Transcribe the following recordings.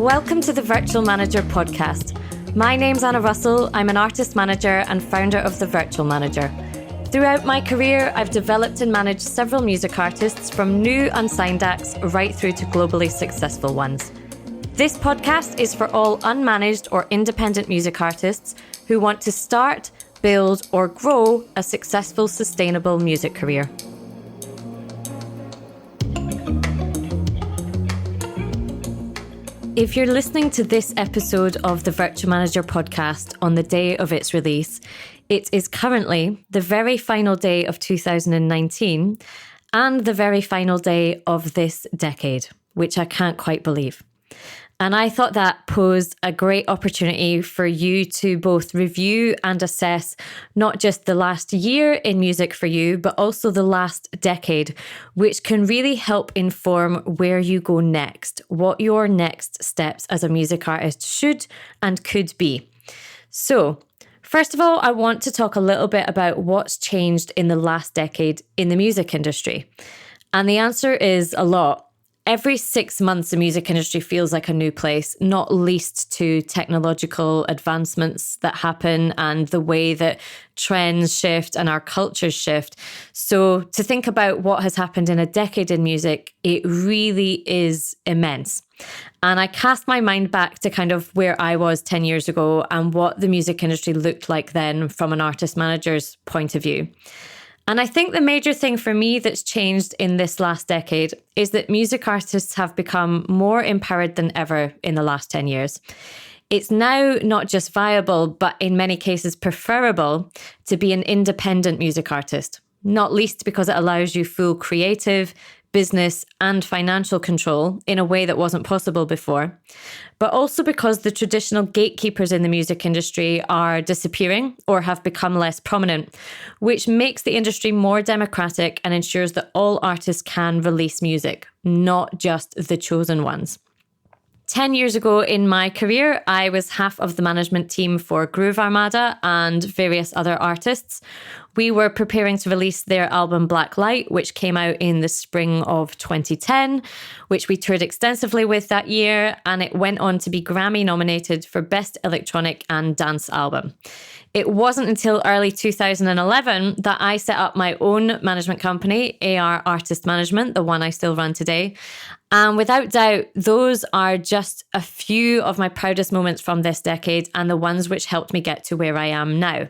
Welcome to the Virtual Manager podcast. My name's Anna Russell. I'm an artist manager and founder of The Virtual Manager. Throughout my career, I've developed and managed several music artists from new unsigned acts right through to globally successful ones. This podcast is for all unmanaged or independent music artists who want to start, build, or grow a successful, sustainable music career. If you're listening to this episode of the Virtual Manager podcast on the day of its release, it is currently the very final day of 2019 and the very final day of this decade, which I can't quite believe. And I thought that posed a great opportunity for you to both review and assess not just the last year in music for you, but also the last decade, which can really help inform where you go next, what your next steps as a music artist should and could be. So, first of all, I want to talk a little bit about what's changed in the last decade in the music industry. And the answer is a lot. Every 6 months, the music industry feels like a new place, not least to technological advancements that happen and the way that trends shift and our cultures shift. So to think about what has happened in a decade in music, it really is immense. And I cast my mind back to kind of where I was 10 years ago and what the music industry looked like then from an artist manager's point of view. And I think the major thing for me that's changed in this last decade is that music artists have become more empowered than ever in the last 10 years. It's now not just viable, but in many cases preferable to be an independent music artist, not least because it allows you full creative, business and financial control in a way that wasn't possible before, but also because the traditional gatekeepers in the music industry are disappearing or have become less prominent, which makes the industry more democratic and ensures that all artists can release music, not just the chosen ones. 10 years ago in my career, I was half of the management team for Groove Armada and various other artists. We were preparing to release their album Black Light, which came out in the spring of 2010, which we toured extensively with that year, and it went on to be Grammy nominated for Best Electronic and Dance Album. It wasn't until early 2011 that I set up my own management company, AR Artist Management, the one I still run today. And without doubt, those are just a few of my proudest moments from this decade and the ones which helped me get to where I am now.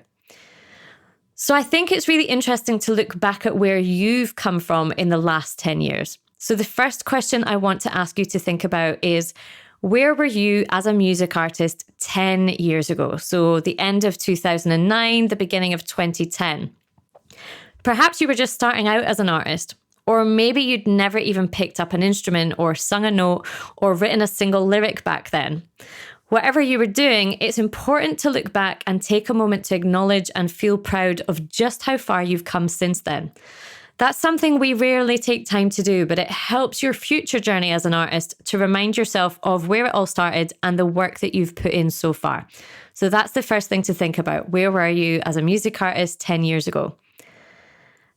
So I think it's really interesting to look back at where you've come from in the last 10 years. So the first question I want to ask you to think about is, where were you as a music artist 10 years ago? So the end of 2009, the beginning of 2010. Perhaps you were just starting out as an artist, or maybe you'd never even picked up an instrument or sung a note or written a single lyric back then. Whatever you were doing, it's important to look back and take a moment to acknowledge and feel proud of just how far you've come since then. That's something we rarely take time to do, but it helps your future journey as an artist to remind yourself of where it all started and the work that you've put in so far. So that's the first thing to think about. Where were you as a music artist 10 years ago?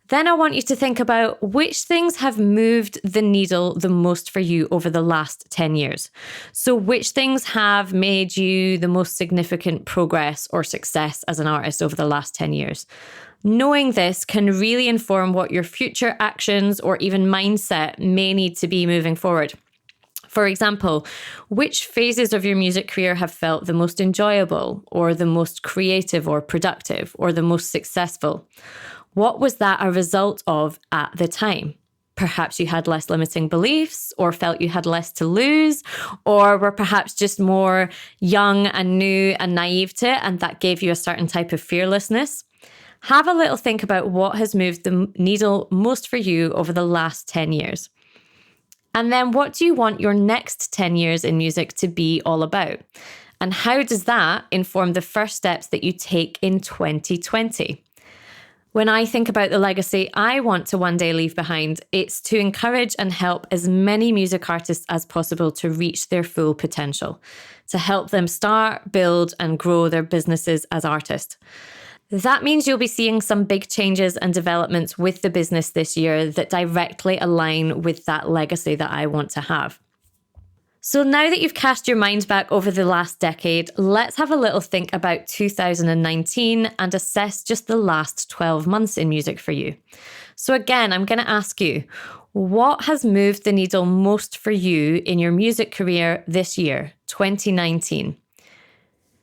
Then I want you to think about which things have moved the needle the most for you over the last 10 years. So which things have made you the most significant progress or success as an artist over the last 10 years? Knowing this can really inform what your future actions or even mindset may need to be moving forward. For example, which phases of your music career have felt the most enjoyable or the most creative or productive or the most successful? What was that a result of at the time? Perhaps you had less limiting beliefs or felt you had less to lose, or were perhaps just more young and new and naive to it, and that gave you a certain type of fearlessness. Have a little think about what has moved the needle most for you over the last 10 years. And then what do you want your next 10 years in music to be all about? And how does that inform the first steps that you take in 2020? When I think about the legacy I want to one day leave behind, it's to encourage and help as many music artists as possible to reach their full potential, to help them start, build, and grow their businesses as artists. That means you'll be seeing some big changes and developments with the business this year that directly align with that legacy that I want to have. So now that you've cast your mind back over the last decade, let's have a little think about 2019 and assess just the last 12 months in music for you. So again, I'm going to ask you, what has moved the needle most for you in your music career this year, 2019?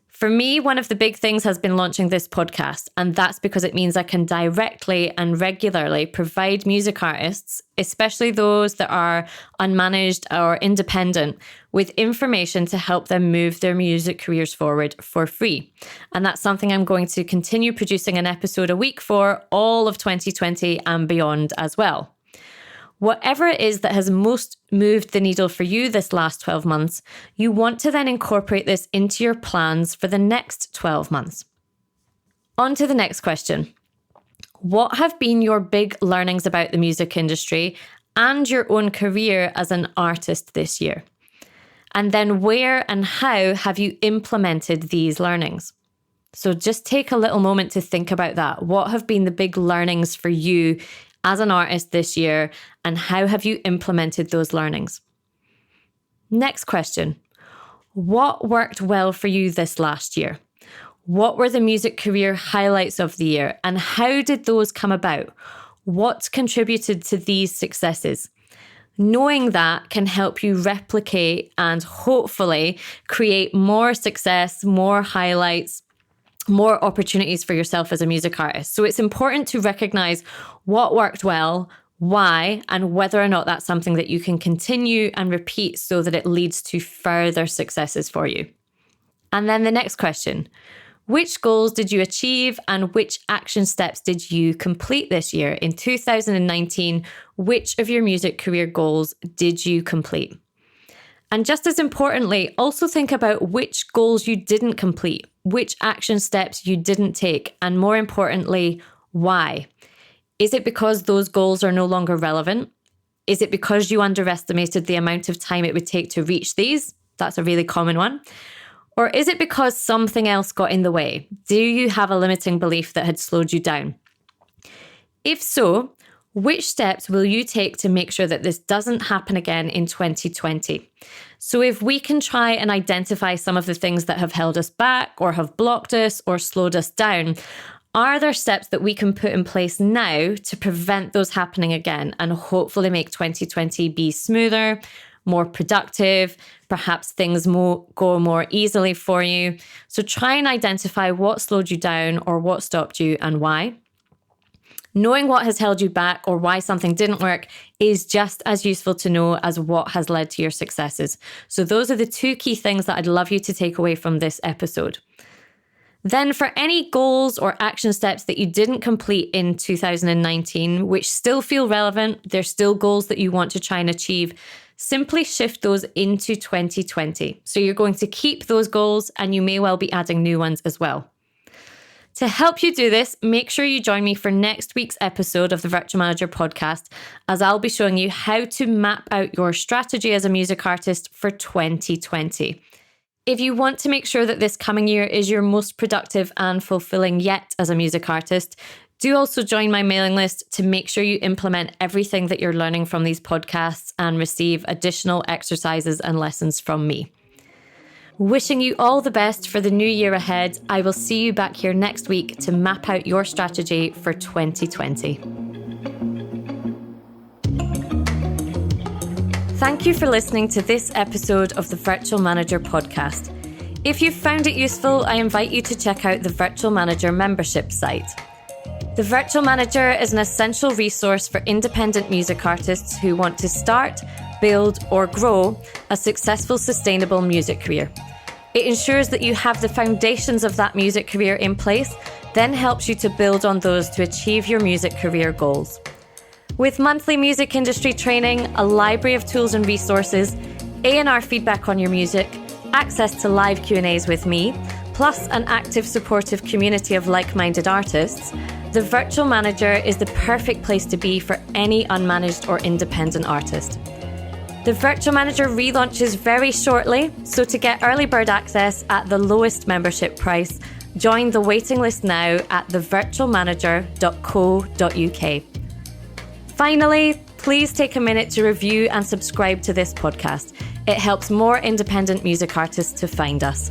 For me, one of the big things has been launching this podcast, and that's because it means I can directly and regularly provide music artists, especially those that are unmanaged or independent, with information to help them move their music careers forward for free. And that's something I'm going to continue producing an episode a week for all of 2020 and beyond as well. Whatever it is that has most moved the needle for you this last 12 months, you want to then incorporate this into your plans for the next 12 months. On to the next question. What have been your big learnings about the music industry and your own career as an artist this year? And then where and how have you implemented these learnings? So just take a little moment to think about that. What have been the big learnings for you as an artist this year, and how have you implemented those learnings? Next question. What worked well for you this last year? What were the music career highlights of the year, and how did those come about? What contributed to these successes? Knowing that can help you replicate and hopefully create more success, more highlights, more opportunities for yourself as a music artist. So it's important to recognize what worked well, why, and whether or not that's something that you can continue and repeat so that it leads to further successes for you. And then the next question, which goals did you achieve and which action steps did you complete this year? In 2019, which of your music career goals did you complete? And just as importantly, also think about which goals you didn't complete, which action steps you didn't take, and more importantly, why? Is it because those goals are no longer relevant? Is it because you underestimated the amount of time it would take to reach these? That's a really common one. Or is it because something else got in the way? Do you have a limiting belief that had slowed you down? If so, which steps will you take to make sure that this doesn't happen again in 2020? So if we can try and identify some of the things that have held us back or have blocked us or slowed us down, are there steps that we can put in place now to prevent those happening again and hopefully make 2020 be smoother, more productive, perhaps things go more easily for you? So try and identify what slowed you down or what stopped you and why. Knowing what has held you back or why something didn't work is just as useful to know as what has led to your successes. So those are the two key things that I'd love you to take away from this episode. Then for any goals or action steps that you didn't complete in 2019, which still feel relevant, they're still goals that you want to try and achieve, simply shift those into 2020. So you're going to keep those goals and you may well be adding new ones as well. To help you do this, make sure you join me for next week's episode of the Virtual Manager podcast, as I'll be showing you how to map out your strategy as a music artist for 2020. If you want to make sure that this coming year is your most productive and fulfilling yet as a music artist, do also join my mailing list to make sure you implement everything that you're learning from these podcasts and receive additional exercises and lessons from me. Wishing you all the best for the new year ahead. I will see you back here next week to map out your strategy for 2020. Thank you for listening to this episode of the Virtual Manager podcast. If you've found it useful, I invite you to check out the Virtual Manager membership site. The Virtual Manager is an essential resource for independent music artists who want to start, build, or grow a successful, sustainable music career. It ensures that you have the foundations of that music career in place, then helps you to build on those to achieve your music career goals. With monthly music industry training, a library of tools and resources, A&R feedback on your music, access to live Q&As with me, plus an active, supportive community of like-minded artists, the Virtual Manager is the perfect place to be for any unmanaged or independent artist. The Virtual Manager relaunches very shortly, so to get early bird access at the lowest membership price, join the waiting list now at thevirtualmanager.co.uk. Finally, please take a minute to review and subscribe to this podcast. It helps more independent music artists to find us.